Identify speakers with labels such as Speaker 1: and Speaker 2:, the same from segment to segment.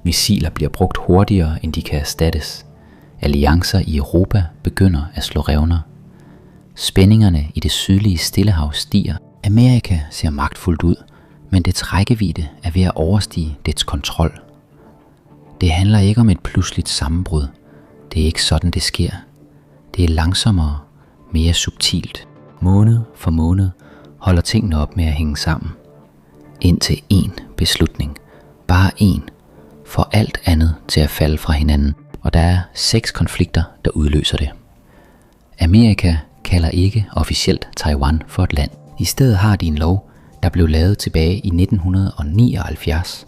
Speaker 1: Missiler bliver brugt hurtigere, end de kan erstattes. Alliancer i Europa begynder at slå revner. Spændingerne i det sydlige Stillehav stiger. Amerika ser magtfuldt ud, men dets rækkevidde er ved at overstige dets kontrol. Det handler ikke om et pludseligt sammenbrud. Det er ikke sådan, det sker. Det er langsommere, mere subtilt. Måned for måned holder tingene op med at hænge sammen. Indtil én beslutning, bare én, får alt andet til at falde fra hinanden. Og der er 6 konflikter, der udløser det. Amerika kalder ikke officielt Taiwan for et land. I stedet har de en lov, der blev lavet tilbage i 1979.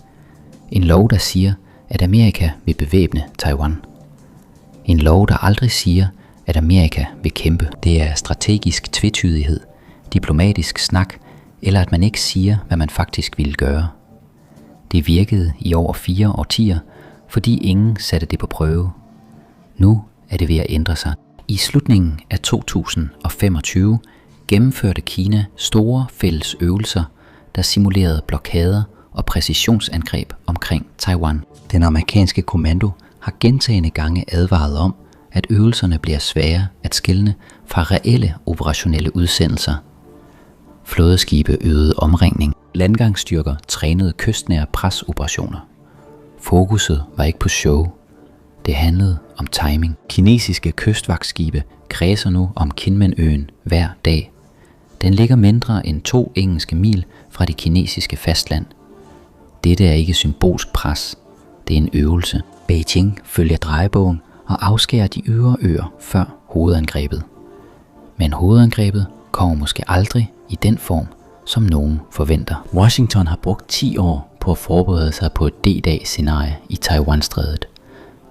Speaker 1: En lov, der siger, at Amerika vil bevæbne Taiwan. En lov, der aldrig siger, at Amerika vil kæmpe. Det er strategisk tvetydighed, diplomatisk snak, eller at man ikke siger, hvad man faktisk ville gøre. Det virkede i over 4 årtier, fordi ingen satte det på prøve. Nu er det ved at ændre sig. I slutningen af 2025 gennemførte Kina store fælles øvelser, der simulerede blokader og præcisionsangreb omkring Taiwan. Den amerikanske kommando har gentagne gange advaret om, at øvelserne bliver svære at skelne fra reelle operationelle udsendelser. Flådeskibe øgede omringning. Landgangsstyrker trænede kystnære presoperationer. Fokuset var ikke på show. Det handlede om timing. Kinesiske kystvagtskibe kredser nu om Kinmen-øen hver dag. Den ligger mindre end 2 engelske mil fra det kinesiske fastland. Dette er ikke symbolsk pres. Det er en øvelse. Beijing følger drejebogen og afskærer de ydre øer før hovedangrebet. Men hovedangrebet kommer måske aldrig i den form, som nogen forventer. Washington har brugt 10 år på at forberede sig på et D-dag-scenarie i Taiwan-strædet.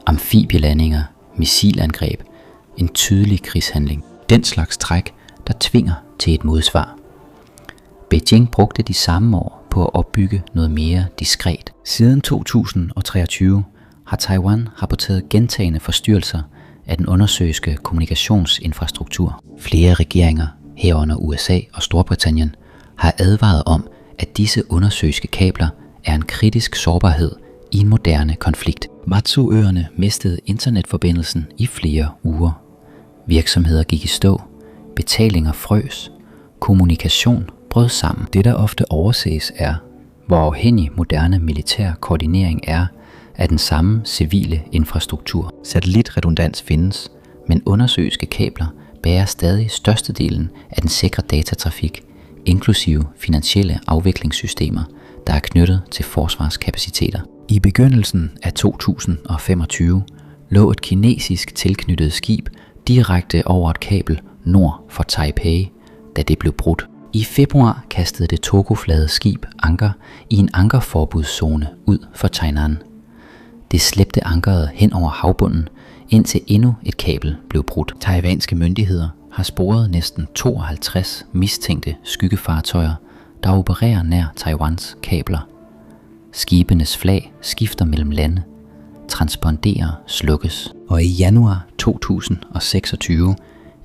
Speaker 1: Amfibielandinger, missilangreb, en tydelig krigshandling. Den slags træk, der tvinger til et modsvar. Beijing brugte de samme år på at opbygge noget mere diskret. Siden 2023 har Taiwan rapporteret gentagne forstyrrelser af den undersøiske kommunikationsinfrastruktur. Flere regeringer, herunder USA og Storbritannien, har advaret om, at disse undersøiske kabler er en kritisk sårbarhed i en moderne konflikt. Matsu-øerne mistede internetforbindelsen i flere uger. Virksomheder gik i stå, betalinger frøs, kommunikation brød sammen. Det, der ofte overses, er, hvor afhængig moderne militær koordinering er af den samme civile infrastruktur. Satellitredundans findes, men undersøiske kabler bærer stadig størstedelen af den sikre datatrafik, inklusive finansielle afviklingssystemer, der er knyttet til forsvarskapaciteter. I begyndelsen af 2025 lå et kinesisk tilknyttet skib direkte over et kabel nord for Taipei, da det blev brudt. I februar kastede det togoflade skib anker i en ankerforbudszone ud for Tainan. Det slæbte ankeret hen over havbunden, indtil endnu et kabel blev brudt. Taiwanske myndigheder har sporet næsten 52 mistænkte skyggefartøjer, der opererer nær Taiwans kabler. Skibenes flag skifter mellem lande, transponderer slukkes. Og i januar 2026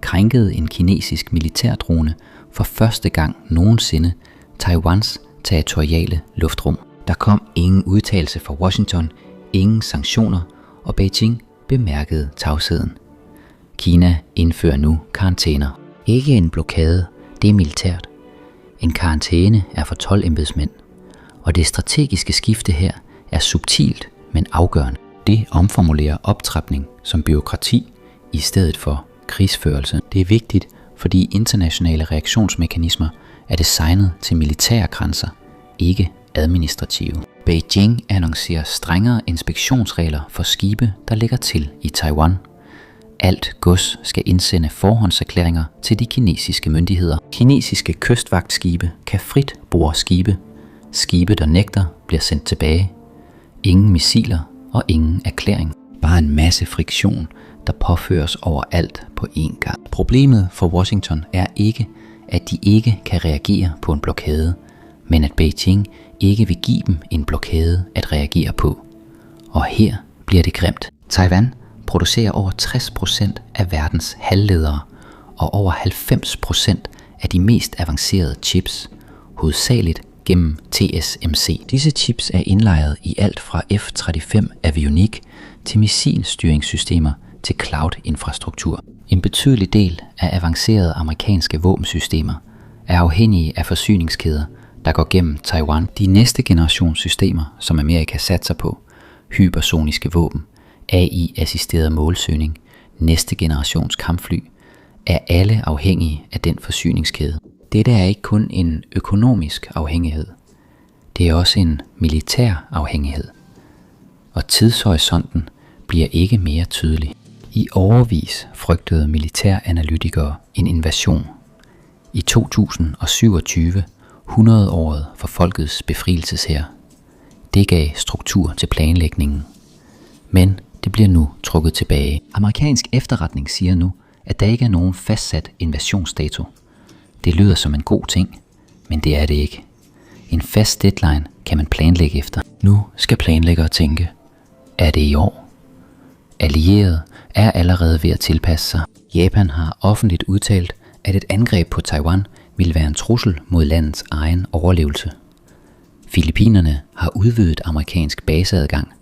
Speaker 1: krænkede en kinesisk militærdrone for første gang nogensinde Taiwans territoriale luftrum. Der kom ingen udtalelse fra Washington, ingen sanktioner, og Beijing bemærkede tavsheden. Kina indfører nu karantæner. Ikke en blokade, det er militært. En karantæne er for 12 embedsmænd, og det strategiske skifte her er subtilt, men afgørende. Det omformulerer optrapning som bureaukrati i stedet for krigsførelse. Det er vigtigt, fordi internationale reaktionsmekanismer er designet til militære grænser, ikke administrative. Beijing annoncerer strengere inspektionsregler for skibe, der ligger til i Taiwan. Alt gods skal indsende forhåndserklæringer til de kinesiske myndigheder. Kinesiske kystvagtskibe kan frit bore skibe. Skibe, der nægter, bliver sendt tilbage. Ingen missiler og ingen erklæring. Bare en masse friktion, der påføres overalt på én gang. Problemet for Washington er ikke, at de ikke kan reagere på en blokade, men at Beijing ikke vil give dem en blokade at reagere på. Og her bliver det grimt. Taiwan producerer over 60% af verdens halvledere og over 90% af de mest avancerede chips, hovedsageligt gennem TSMC. Disse chips er indlejret i alt fra F-35 avionik til missilstyringssystemer til cloud-infrastruktur. En betydelig del af avancerede amerikanske våbensystemer er afhængige af forsyningskæder, der går gennem Taiwan. De næste generations systemer, som Amerika satser på, hypersoniske våben, AI-assisteret målsøgning, næste generations kampfly, er alle afhængige af den forsyningskæde. Dette er ikke kun en økonomisk afhængighed, det er også en militær afhængighed. Og tidshorisonten bliver ikke mere tydelig. I årevis frygtede militæranalytikere en invasion. I 2027, 100-året for folkets befrielseshær. Det gav struktur til planlægningen. Men det bliver nu trukket tilbage. Amerikansk efterretning siger nu, at der ikke er nogen fastsat invasionsdato. Det lyder som en god ting, men det er det ikke. En fast deadline kan man planlægge efter. Nu skal planlæggere tænke, er det i år? Allierede er allerede ved at tilpasse sig. Japan har offentligt udtalt, at et angreb på Taiwan vil være en trussel mod landets egen overlevelse. Filippinerne har udvidet amerikansk baseadgang.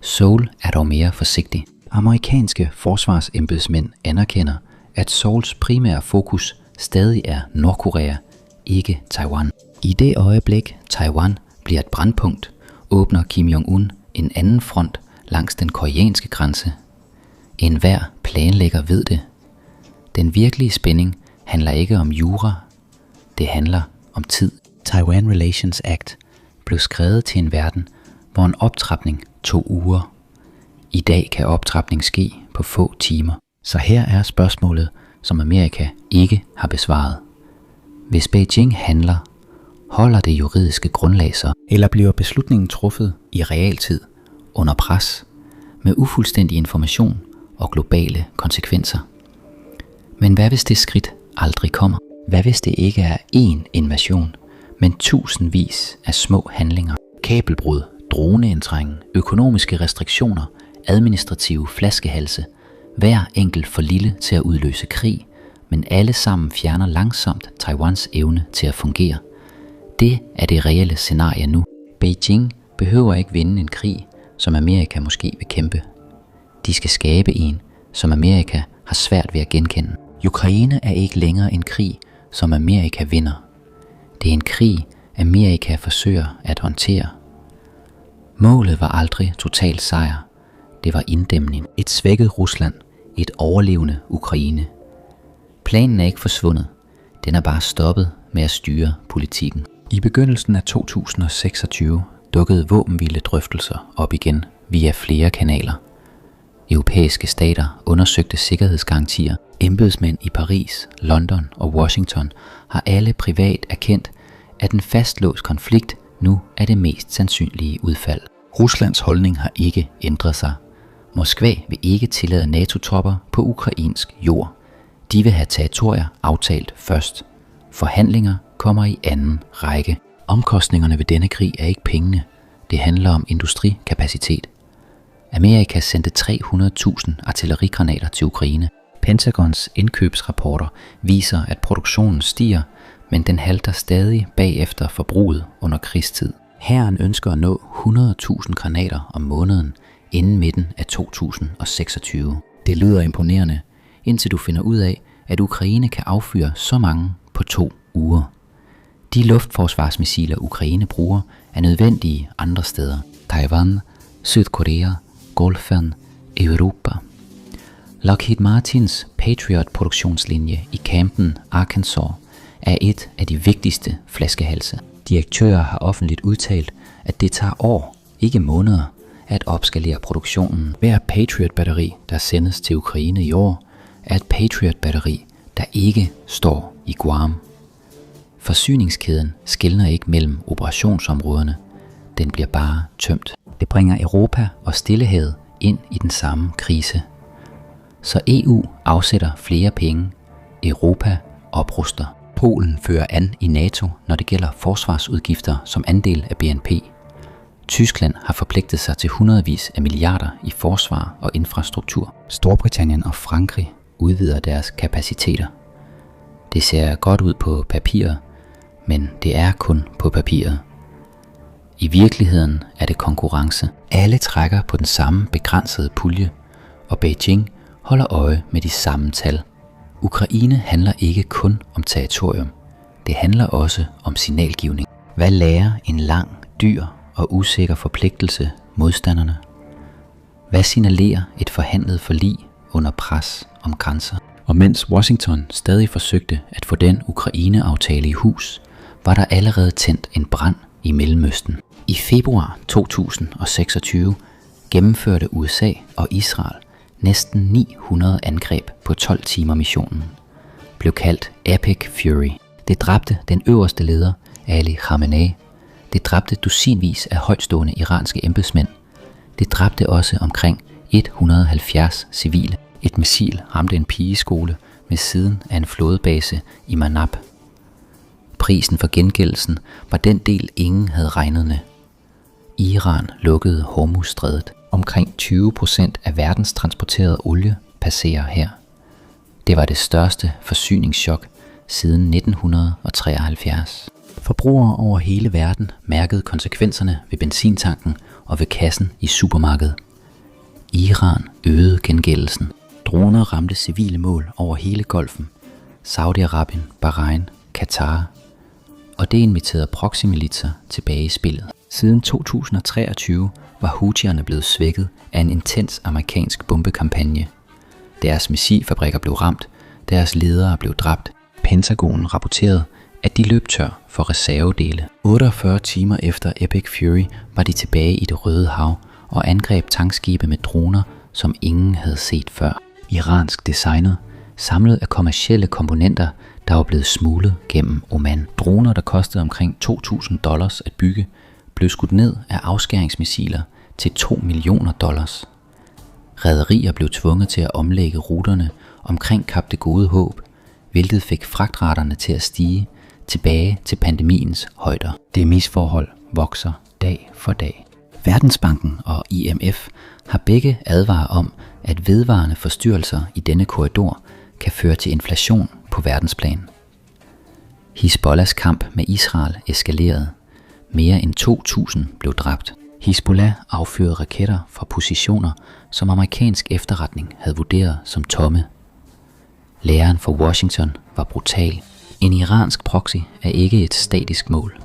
Speaker 1: Seoul er dog mere forsigtig. Amerikanske forsvarsembedsmænd anerkender, at Seouls primære fokus stadig er Nordkorea, ikke Taiwan. I det øjeblik Taiwan bliver et brandpunkt, åbner Kim Jong-un en anden front langs den koreanske grænse. Enhver planlægger ved det. Den virkelige spænding handler ikke om jura, det handler om tid. Taiwan Relations Act blev skrevet til en verden, hvor en optrapning tog uger. I dag kan optrapning ske på få timer. Så her er spørgsmålet, som Amerika ikke har besvaret. Hvis Beijing handler, holder det juridiske grundlag så? Eller bliver beslutningen truffet i realtid, under pres, med ufuldstændig information og globale konsekvenser? Men hvad hvis det skridt aldrig kommer? Hvad hvis det ikke er én invasion, men tusindvis af små handlinger? Kabelbrud, droneindtrængen, økonomiske restriktioner, administrative flaskehalse, hver enkelt for lille til at udløse krig, men alle sammen fjerner langsomt Taiwans evne til at fungere. Det er det reelle scenarie nu. Beijing behøver ikke vinde en krig, som Amerika måske vil kæmpe. De skal skabe en, som Amerika har svært ved at genkende. Ukraine er ikke længere en krig, som Amerika vinder. Det er en krig, Amerika forsøger at håndtere. Målet var aldrig total sejr. Det var inddæmning. Et svækket Rusland. Et overlevende Ukraine. Planen er ikke forsvundet. Den er bare stoppet med at styre politikken. I begyndelsen af 2026 dukkede våbenhviledrøftelser op igen via flere kanaler. Europæiske stater undersøgte sikkerhedsgarantier. Embedsmænd i Paris, London og Washington har alle privat erkendt, at en fastlåst konflikt nu er det mest sandsynlige udfald. Ruslands holdning har ikke ændret sig. Moskva vil ikke tillade NATO-tropper på ukrainsk jord. De vil have territorier aftalt først. Forhandlinger kommer i anden række. Omkostningerne ved denne krig er ikke pengene. Det handler om industrikapacitet. Amerika sendte 300.000 artillerigranater til Ukraine. Pentagons indkøbsrapporter viser, at produktionen stiger, men den halter stadig bagefter forbruget under krigstid. Hæren ønsker at nå 100.000 granater om måneden inden midten af 2026. Det lyder imponerende, indtil du finder ud af, at Ukraine kan affyre så mange på 2 uger. De luftforsvarsmissiler Ukraine bruger er nødvendige andre steder. Taiwan, Sydkorea, Golfen, Europa. Lockheed Martins Patriot-produktionslinje i Camden, Arkansas er et af de vigtigste flaskehalse. Direktører har offentligt udtalt, at det tager år, ikke måneder, at opskalere produktionen. Hver Patriot-batteri, der sendes til Ukraine i år, er et Patriot-batteri, der ikke står i Guam. Forsyningskæden skelner ikke mellem operationsområderne. Den bliver bare tømt. Det bringer Europa og Stillehavet ind i den samme krise. Så EU afsætter flere penge. Europa opruster. Polen fører an i NATO, når det gælder forsvarsudgifter som andel af BNP. Tyskland har forpligtet sig til hundredvis af milliarder i forsvar og infrastruktur. Storbritannien og Frankrig udvider deres kapaciteter. Det ser godt ud på papiret, men det er kun på papiret. I virkeligheden er det konkurrence. Alle trækker på den samme begrænsede pulje, og Beijing holder øje med de samme tal. Ukraine handler ikke kun om territorium. Det handler også om signalgivning. Hvad lærer en lang, dyr og usikker forpligtelse modstanderne? Hvad signalerer et forhandlet forlig under pres om grænser? Og mens Washington stadig forsøgte at få den Ukraine-aftale i hus, var der allerede tændt en brand i Mellemøsten. I februar 2026 gennemførte USA og Israel næsten 900 angreb på 12 timer. Missionen blev kaldt Epic Fury. Det dræbte den øverste leder, Ali Khamenei. Det dræbte dusinvis af højtstående iranske embedsmænd. Det dræbte også omkring 170 civile. Et missil ramte en pigeskole ved siden af en flådebase i Manab. Prisen for gengældelsen var den del, ingen havde regnet med. Iran lukkede Hormuzstrædet. Omkring 20% af verdens transporterede olie passerer her. Det var det største forsyningschok siden 1973. Forbrugere over hele verden mærkede konsekvenserne ved benzintanken og ved kassen i supermarkedet. Iran øgede gengældelsen. Droner ramte civile mål over hele Golfen, Saudi-Arabien, Bahrain, Katar, og det inviterede proxymilitser tilbage i spillet. Siden 2023 var Houthierne blevet svækket af en intens amerikansk bombekampagne. Deres missilfabrikker blev ramt, deres ledere blev dræbt. Pentagonen rapporterede, at de løb tør for reservedele. 48 timer efter Epic Fury var de tilbage i det Røde Hav og angreb tankskibe med droner, som ingen havde set før. Iransk designet, samlet af kommercielle komponenter, der var blevet smuglet gennem Oman. Droner, der kostede omkring $2.000 at bygge, blev skudt ned af afskæringsmissiler til $2 millioner. Rederier blev tvunget til at omlægge ruterne omkring Kap Det Gode Håb, hvilket fik fragtraterne til at stige tilbage til pandemiens højder. Det misforhold vokser dag for dag. Verdensbanken og IMF har begge advaret om, at vedvarende forstyrrelser i denne korridor kan føre til inflation på verdensplan. Hizbollahs kamp med Israel eskalerede. Mere end 2.000 blev dræbt. Hizbollah affyrede raketter fra positioner, som amerikansk efterretning havde vurderet som tomme. Læren for Washington var brutal. En iransk proxy er ikke et statisk mål.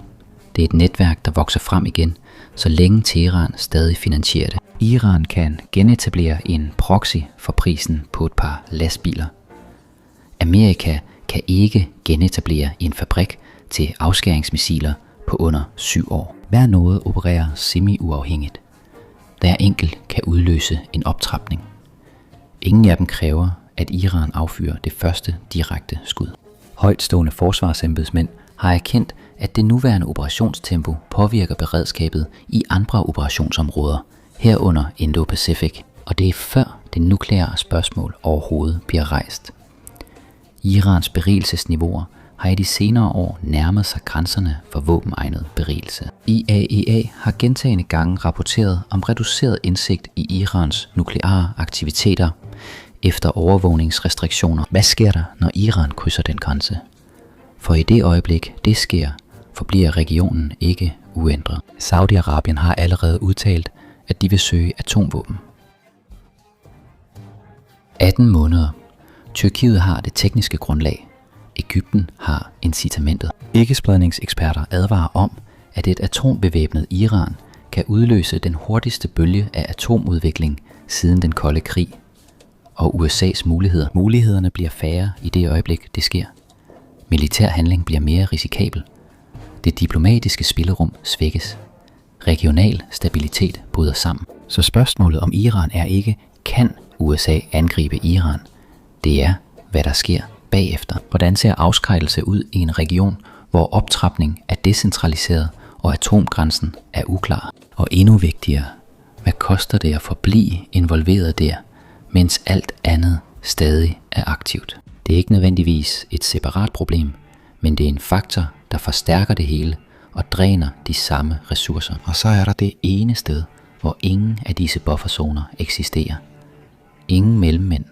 Speaker 1: Det er et netværk, der vokser frem igen, så længe Teheran stadig finansierer det. Iran kan genetablere en proxy for prisen på et par lastbiler. Amerika kan ikke genetablere en fabrik til afskæringsmissiler på under 7 år. Hver noget opererer semi-uafhængigt. Hver enkelt kan udløse en optrapning. Ingen af dem kræver, at Iran affyrer det første direkte skud. Højtstående forsvarsembedsmænd har erkendt, at det nuværende operationstempo påvirker beredskabet i andre operationsområder, herunder Indo-Pacific, og det er før det nukleare spørgsmål overhovedet bliver rejst. Irans berigelsesniveauer har i de senere år nærmet sig grænserne for våbenegnet berigelse. IAEA har gentagne gange rapporteret om reduceret indsigt i Irans nukleare aktiviteter efter overvågningsrestriktioner. Hvad sker der, når Iran krydser den grænse? For i det øjeblik, det sker, forbliver regionen ikke uændret. Saudi-Arabien har allerede udtalt, at de vil søge atomvåben. 18 måneder. Tyrkiet har det tekniske grundlag. Egypten har incitamentet. Ikke-spredningseksperter advarer om, at et atombevæbnet Iran kan udløse den hurtigste bølge af atomudvikling siden den kolde krig. Og USA's mulighederne bliver færre i det øjeblik, det sker. Militær handling bliver mere risikabel. Det diplomatiske spillerum svækkes. Regional stabilitet bryder sammen. Så spørgsmålet om Iran er ikke, kan USA angribe Iran? Det er, hvad der sker bagefter. Hvordan ser afskrækkelse ud i en region, hvor optrapning er decentraliseret og atomgrænsen er uklar? Og endnu vigtigere, hvad koster det at forblive involveret der, mens alt andet stadig er aktivt? Det er ikke nødvendigvis et separat problem, men det er en faktor, der forstærker det hele og dræner de samme ressourcer. Og så er der det ene sted, hvor ingen af disse bufferzoner eksisterer. Ingen mellemmænd,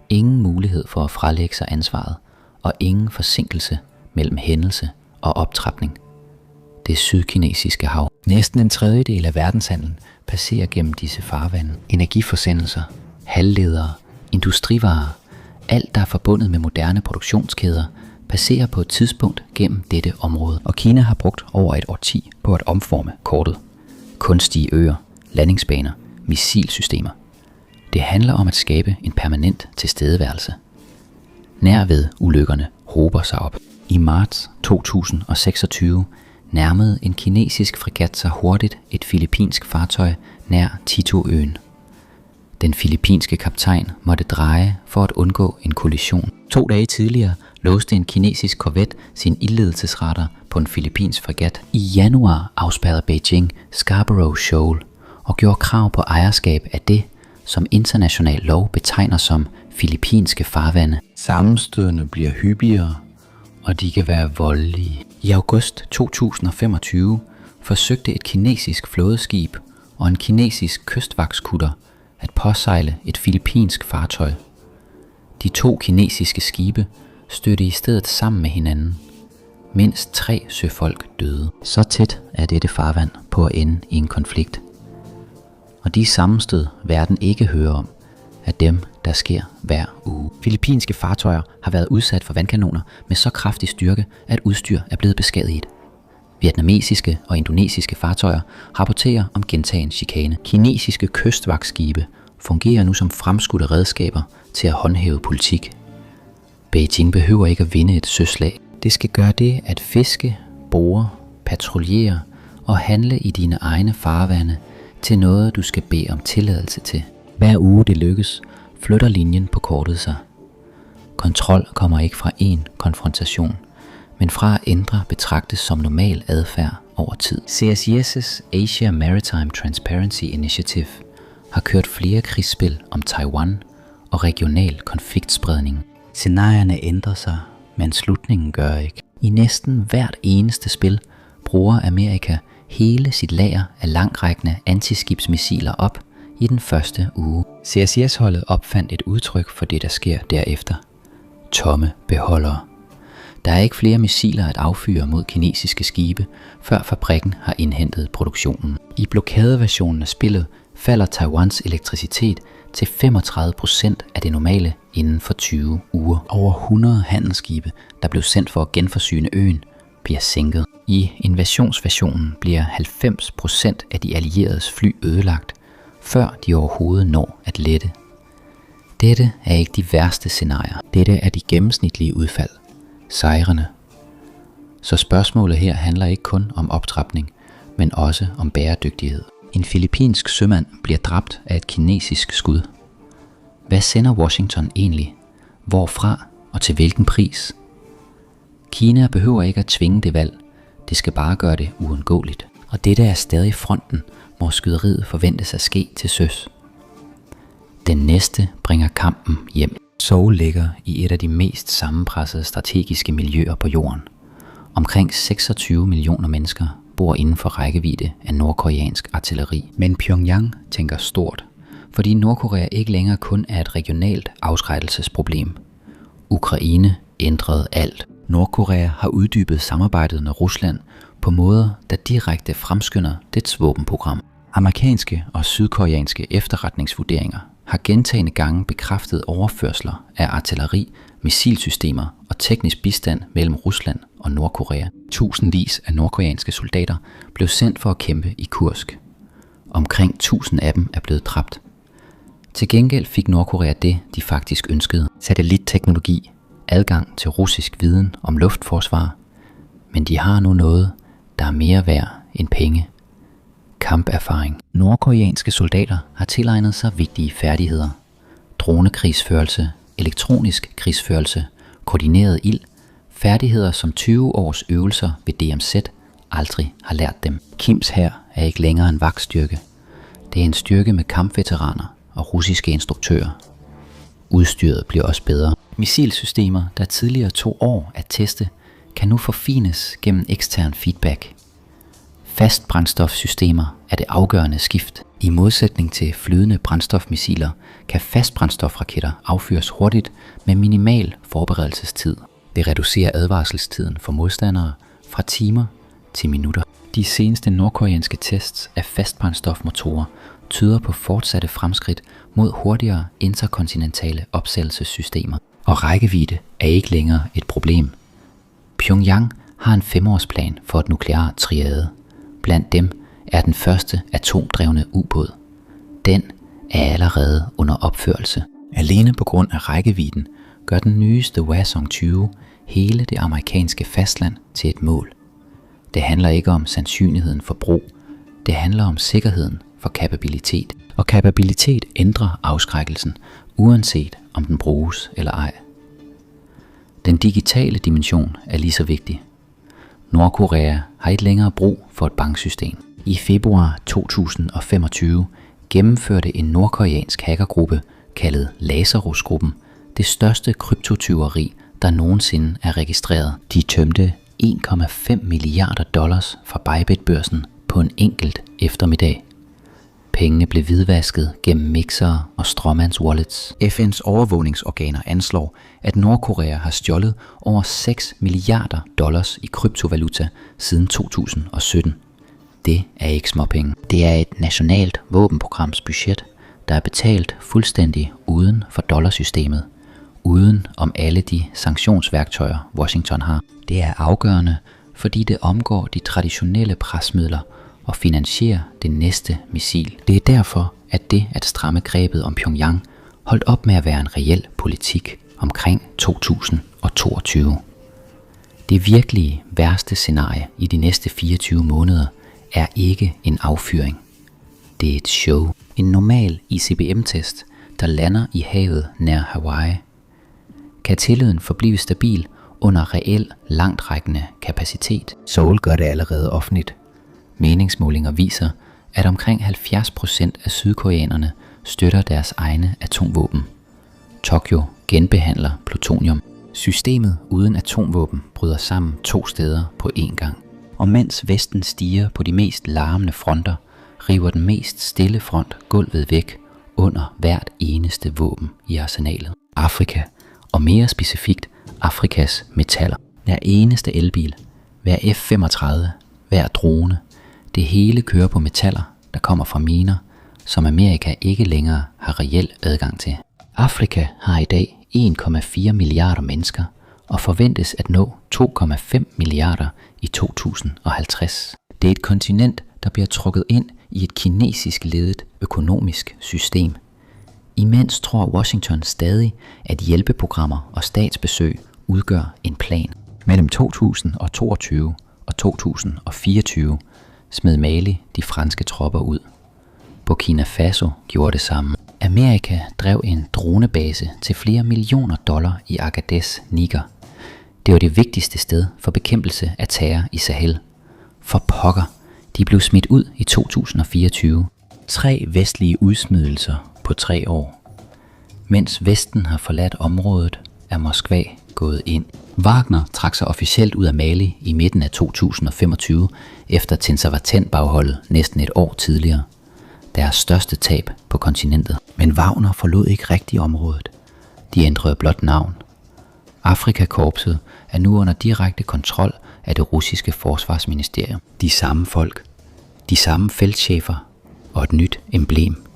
Speaker 1: ingen mulighed for at frelægge sig ansvaret og ingen forsinkelse mellem hændelse og optrapning. Det sydkinesiske hav. Næsten en tredjedel af verdenshandlen passerer gennem disse farvande. Energiforsendelser, halvledere, industrivarer, alt der er forbundet med moderne produktionskæder, passerer på et tidspunkt gennem dette område. Og Kina har brugt over et årti på at omforme kortet. Kunstige øer, landingsbaner, missilsystemer. Det handler om at skabe en permanent tilstedeværelse. Nærved ulykkerne hober sig op. I marts 2026 nærmede en kinesisk fregat sig hurtigt et filippinsk fartøj nær Tito-øen. Den filippinske kaptajn måtte dreje for at undgå en kollision. 2 dage tidligere låste en kinesisk korvet sin ildledelsesradar på en filippinsk fregat. I januar afspærrede Beijing Scarborough Shoal og gjorde krav på ejerskab af det, som international lov betegner som filippinske farvande. Sammenstødene bliver hyppigere, og de kan være voldelige. I august 2025 forsøgte et kinesisk flådeskib og en kinesisk kystvagtskutter at påsejle et filippinsk fartøj. De 2 kinesiske skibe stødte i stedet sammen med hinanden. Mindst 3 søfolk døde. Så tæt er dette farvand på at ende i en konflikt. Og de sammenstød verden ikke hører om, er dem, der sker hver uge. Filippinske fartøjer har været udsat for vandkanoner med så kraftig styrke, at udstyr er blevet beskadiget. Vietnamesiske og indonesiske fartøjer rapporterer om gentagen chikane. Kinesiske kystvagtskibe fungerer nu som fremskudte redskaber til at håndhæve politik. Beijing behøver ikke at vinde et søslag. Det skal gøre det at fiske, bore, patruljere og handle i dine egne farvande til noget, du skal bede om tilladelse til. Hver uge det lykkes, flytter linjen på kortet sig. Kontrol kommer ikke fra én konfrontation, men fra at ændre betragtes som normal adfærd over tid. CSIS' Asia Maritime Transparency Initiative har kørt flere krigsspil om Taiwan og regional konfliktspredning. Scenarierne ændrer sig, men slutningen gør ikke. I næsten hvert eneste spil bruger Amerika hele sit lager af langrækkende antiskibsmissiler op i den første uge. CSIS-holdet opfandt et udtryk for det, der sker derefter. Tomme beholdere. Der er ikke flere missiler at affyre mod kinesiske skibe, før fabrikken har indhentet produktionen. I blokadeversionen af spillet falder Taiwans elektricitet til 35% af det normale inden for 20 uger. Over 100 handelsskibe, der blev sendt for at genforsyne øen, bliver sænket. I invasionsversionen bliver 90% af de allieredes fly ødelagt, før de overhovedet når at lette. Dette er ikke de værste scenarier. Dette er de gennemsnitlige udfald. Sejrene. Så spørgsmålet her handler ikke kun om optrapning, men også om bæredygtighed. En filippinsk sømand bliver dræbt af et kinesisk skud. Hvad sender Washington egentlig? Hvorfra og til hvilken pris? Kina behøver ikke at tvinge det valg. Det skal bare gøre det uundgåeligt. Og dette er stadig fronten, hvor skyderiet forventes at ske til søs. Den næste bringer kampen hjem. Seoul ligger i et af de mest sammenpressede strategiske miljøer på jorden. Omkring 26 millioner mennesker bor inden for rækkevidde af nordkoreansk artilleri. Men Pyongyang tænker stort, fordi Nordkorea ikke længere kun er et regionalt afskrækkelsesproblem. Ukraine ændrede alt. Nordkorea har uddybet samarbejdet med Rusland på måder, der direkte fremskynder dets våbenprogram. Amerikanske og sydkoreanske efterretningsvurderinger har gentagne gange bekræftet overførsler af artilleri, missilsystemer og teknisk bistand mellem Rusland og Nordkorea. Tusindvis af nordkoreanske soldater blev sendt for at kæmpe i Kursk. Omkring 1000 af dem er blevet dræbt. Til gengæld fik Nordkorea det, de faktisk ønskede: satellitteknologi, adgang til russisk viden om luftforsvar. Men de har nu noget, der er mere værd end penge. Kamperfaring. Nordkoreanske soldater har tilegnet sig vigtige færdigheder. Dronekrigsførelse, elektronisk krigsførelse, koordineret ild, færdigheder som 20 års øvelser ved DMZ aldrig har lært dem. Kims hær er ikke længere en vagtstyrke. Det er en styrke med kampveteraner og russiske instruktører. Udstyret bliver også bedre. Missilsystemer, der tidligere tog år at teste, kan nu forfines gennem ekstern feedback. Fastbrændstofsystemer er det afgørende skift. I modsætning til flydende brændstofmissiler kan fastbrændstofraketter affyres hurtigt med minimal forberedelsestid. Det reducerer advarselstiden for modstandere fra timer til minutter. De seneste nordkoreanske tests af fastbrændstofmotorer tyder på fortsatte fremskridt mod hurtigere interkontinentale opsættelsessystemer. Og rækkevidde er ikke længere et problem. Pyongyang har en 5-årsplan for et nuklear triade. Blandt dem er den første atomdrevne ubåd. Den er allerede under opførelse. Alene på grund af rækkevidden gør den nyeste Hwasong 20 hele det amerikanske fastland til et mål. Det handler ikke om sandsynligheden for brug. Det handler om sikkerheden for kapabilitet. Og kapabilitet ændrer afskrækkelsen, uanset om den bruges eller ej. Den digitale dimension er lige så vigtig. Nordkorea har ikke længere brug for et banksystem. I februar 2025 gennemførte en nordkoreansk hackergruppe kaldet Lazarus-gruppen det største kryptotyveri, der nogensinde er registreret. De tømte $1,5 milliarder fra Bybit-børsen på en enkelt eftermiddag. Pengene blev hvidvasket gennem mixere og stråmands-wallets. FN's overvågningsorganer anslår, at Nordkorea har stjålet over $6 milliarder i kryptovaluta siden 2017. Det er ikke småpenge. Det er et nationalt våbenprograms budget, der er betalt fuldstændig uden for dollarsystemet, uden om alle de sanktionsværktøjer, Washington har. Det er afgørende, fordi det omgår de traditionelle presmidler og finansierer det næste missil. Det er derfor, at det at stramme grebet om Pyongyang holdt op med at være en reel politik omkring 2022. Det virkelige værste scenarie i de næste 24 måneder er ikke en affyring. Det er et show. En normal ICBM-test, der lander i havet nær Hawaii. Kan tilliden forblive stabil under reel langtrækkende kapacitet? Seoul gør det allerede offentligt. Meningsmålinger viser, at omkring 70% af sydkoreanerne støtter deres egne atomvåben. Tokyo genbehandler plutonium. Systemet uden atomvåben bryder sammen 2 steder på én gang. Og mens Vesten stiger på de mest larmende fronter, river den mest stille front gulvet væk under hvert eneste våben i arsenalet. Afrika, og mere specifikt Afrikas metaller. Hver eneste elbil, hver F-35, hver drone, det hele kører på metaller, der kommer fra miner, som Amerika ikke længere har reel adgang til. Afrika har i dag 1,4 milliarder mennesker og forventes at nå 2,5 milliarder i 2050. Det er et kontinent, der bliver trukket ind i et kinesisk ledet økonomisk system. Imens tror Washington stadig, at hjælpeprogrammer og statsbesøg udgør en plan. Mellem 2022 og 2024 smed Mali de franske tropper ud. Burkina Faso gjorde det samme. Amerika drev en dronebase til flere millioner dollar i Agadez, Niger. Det var det vigtigste sted for bekæmpelse af terror i Sahel. For pokker, de blev smidt ud i 2024. 3 vestlige udsmidelser på 3 år. Mens Vesten har forladt området, er Moskva gået ind. Wagner trak sig officielt ud af Mali i midten af 2025 efter Tinsaverten-bagholdet næsten et år tidligere. Deres største tab på kontinentet. Men Wagner forlod ikke rigtig området. De ændrede blot navn. Afrikakorpset er nu under direkte kontrol af det russiske forsvarsministerium. De samme folk, de samme feltchefer og et nyt emblem.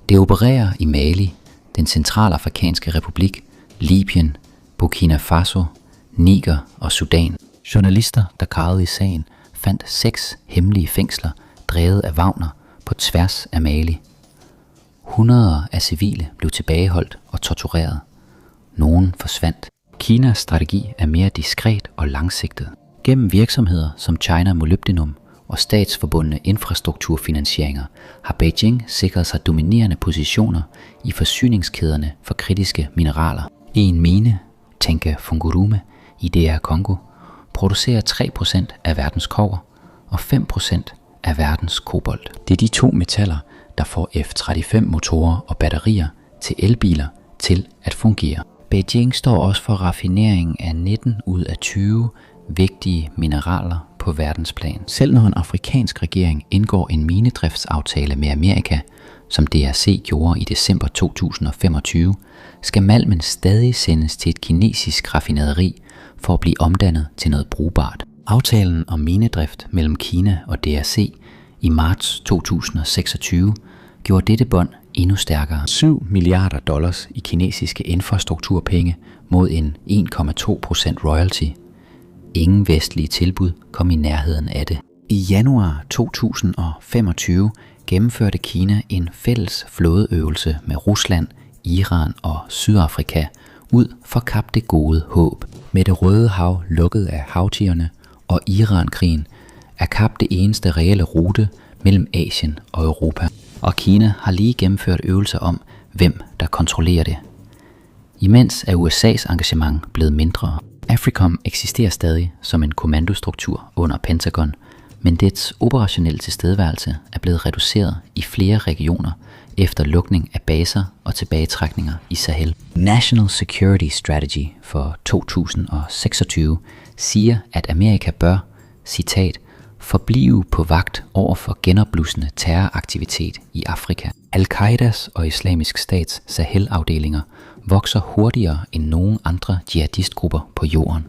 Speaker 1: Det opererer i Mali, den centralafrikanske republik, Libyen, Burkina Faso, Niger og Sudan. Journalister, der gravede i sagen, fandt 6 hemmelige fængsler drevet af Wagner på tværs af Mali. 100 af civile blev tilbageholdt og tortureret. Nogen forsvandt. Kinas strategi er mere diskret og langsigtet. Gennem virksomheder som China Molybdenum og statsforbundne infrastrukturfinansieringer har Beijing sikret sig dominerende positioner i forsyningskæderne for kritiske mineraler. En mine, Tenke Fungurume i DR Congo, producerer 3% af verdens kobber og 5% af verdens kobolt. Det er de 2 metaller, der får F-35-motorer og batterier til elbiler til at fungere. Beijing står også for raffineringen af 19 ud af 20 vigtige mineraler på verdensplan. Selv når en afrikansk regering indgår en minedriftsaftale med Amerika, som DRC gjorde i december 2025, skal malmen stadig sendes til et kinesisk raffinaderi for at blive omdannet til noget brugbart. Aftalen om minedrift mellem Kina og DRC i marts 2026 gjorde dette bånd endnu stærkere. 7 milliarder dollars i kinesiske infrastrukturpenge mod en 1,2% royalty. Ingen vestlige tilbud kom i nærheden af det. I januar 2025 gennemførte Kina en fælles flådeøvelse med Rusland, Iran og Sydafrika ud for Kap Det Gode Håb. Med det Røde Hav lukket af Houtherne og Iran-krigen er Kap det eneste reelle rute mellem Asien og Europa. Og Kina har lige gennemført øvelser om, hvem der kontrollerer det. Imens er USA's engagement blevet mindre. AFRICOM eksisterer stadig som en kommandostruktur under Pentagon, men dets operationelle tilstedeværelse er blevet reduceret i flere regioner efter lukning af baser og tilbagetrækninger i Sahel. National Security Strategy for 2026 siger, at Amerika bør, citat, forblive på vagt over for genopblussende terroraktivitet i Afrika. Al-Qaidas og Islamisk Stats Sahel-afdelinger vokser hurtigere end nogen andre jihadistgrupper på jorden.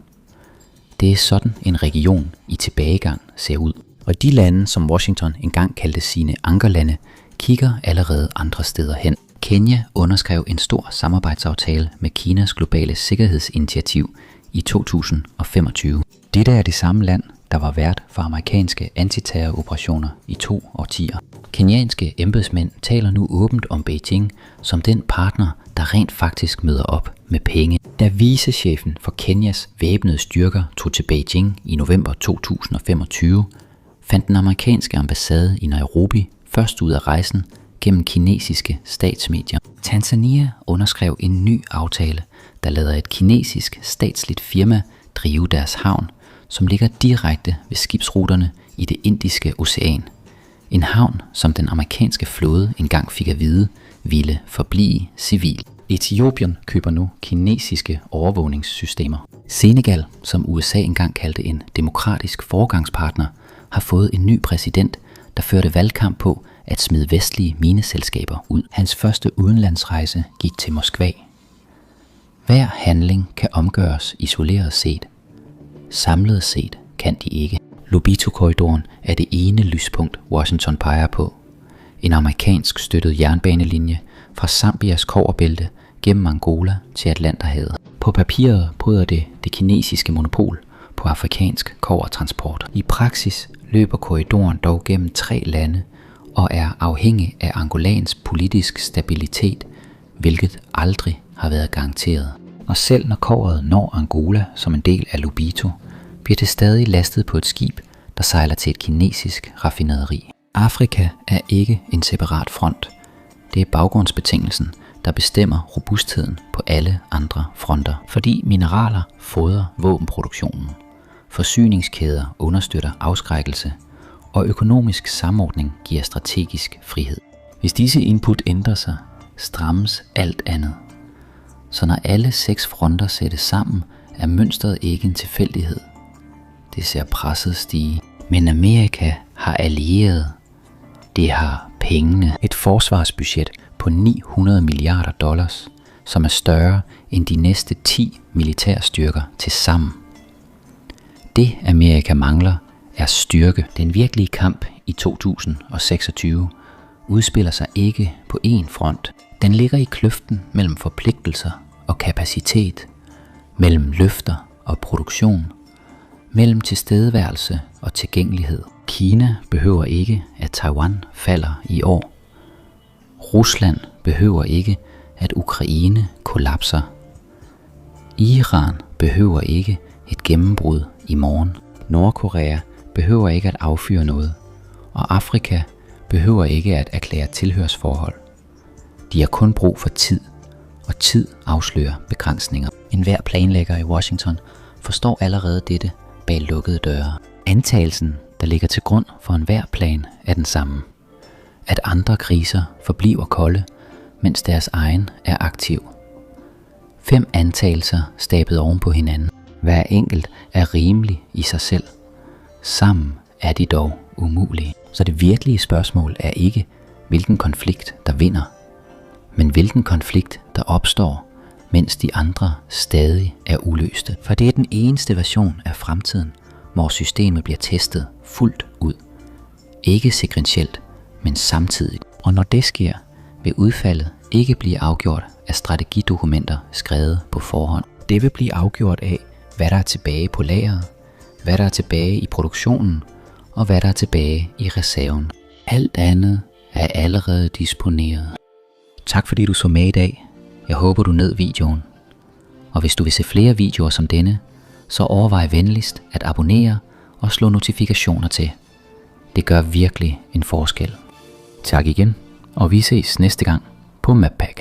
Speaker 1: Det er sådan en region i tilbagegang ser ud. Og de lande, som Washington engang kaldte sine ankerlande, kigger allerede andre steder hen. Kenya underskrev en stor samarbejdsaftale med Kinas globale sikkerhedsinitiativ i 2025. Dette er det samme land, der var vært for amerikanske antiterroroperationer i 2 årtier. Kenyanske embedsmænd taler nu åbent om Beijing som den partner, der rent faktisk møder op med penge. Da vicechefen for Kenyas væbnede styrker tog til Beijing i november 2025, fandt den amerikanske ambassade i Nairobi først ud af rejsen gennem kinesiske statsmedier. Tanzania underskrev en ny aftale, der lader et kinesisk statsligt firma drive deres havn, som ligger direkte ved skibsruterne i det Indiske Ocean. En havn, som den amerikanske flåde engang fik at vide, ville forblive civil. Etiopien køber nu kinesiske overvågningssystemer. Senegal, som USA engang kaldte en demokratisk foregangspartner, har fået en ny præsident, der førte valgkamp på at smide vestlige mineselskaber ud. Hans første udenlandsrejse gik til Moskva. Hver handling kan omgøres isoleret set. Samlet set kan de ikke. Lobito-korridoren er det ene lyspunkt, Washington peger på. En amerikansk støttet jernbanelinje fra Zambias kobberbælte gennem Angola til Atlanterhavet. På papiret bryder det kinesiske monopol på afrikansk kobbertransport. I praksis løber korridoren dog gennem 3 lande og er afhængig af Angolans politisk stabilitet, hvilket aldrig har været garanteret. Og selv når kobberet når Angola som en del af Lobito, bliver det stadig lastet på et skib, der sejler til et kinesisk raffinaderi. Afrika er ikke en separat front. Det er baggrundsbetingelsen, der bestemmer robustheden på alle andre fronter. Fordi mineraler fodrer våbenproduktionen, forsyningskæder understøtter afskrækkelse, og økonomisk samordning giver strategisk frihed. Hvis disse input ændrer sig, strammes alt andet. Så når alle 6 fronter sættes sammen, er mønstret ikke en tilfældighed. Det ser presset stige. Men Amerika har allieret. Det har pengene. Et forsvarsbudget på 900 milliarder dollars, som er større end de næste 10 militærstyrker til sammen. Det Amerika mangler er styrke. Den virkelige kamp i 2026 udspiller sig ikke på én front. Den ligger i kløften mellem forpligtelser og kapacitet, mellem løfter og produktion, mellem tilstedeværelse og tilgængelighed. Kina behøver ikke, at Taiwan falder i år. Rusland behøver ikke, at Ukraine kollapser. Iran behøver ikke et gennembrud i morgen. Nordkorea behøver ikke at affyre noget. Og Afrika behøver ikke at erklære tilhørsforhold. De har kun brug for tid, og tid afslører begrænsninger. Enhver planlægger i Washington forstår allerede dette bag lukkede døre. Antagelsen, der ligger til grund for enhver plan, er den samme. At andre kriser forbliver kolde, mens deres egen er aktiv. 5 antagelser stablet oven på hinanden. Hver enkelt er rimelig i sig selv. Sammen er de dog umulige. Så det virkelige spørgsmål er ikke, hvilken konflikt der vinder, men hvilken konflikt der opstår, mens de andre stadig er uløste. For det er den eneste version af fremtiden, hvor systemet bliver testet fuldt ud. Ikke sekventielt, men samtidigt. Og når det sker, vil udfaldet ikke blive afgjort af strategidokumenter skrevet på forhånd. Det vil blive afgjort af, hvad der er tilbage på lageret, hvad der er tilbage i produktionen, og hvad der er tilbage i reserven. Alt andet er allerede disponeret. Tak fordi du så med i dag. Jeg håber du nød videoen. Og hvis du vil se flere videoer som denne, så overvej venligst at abonnere og slå notifikationer til. Det gør virkelig en forskel. Tak igen, og vi ses næste gang på MapPack.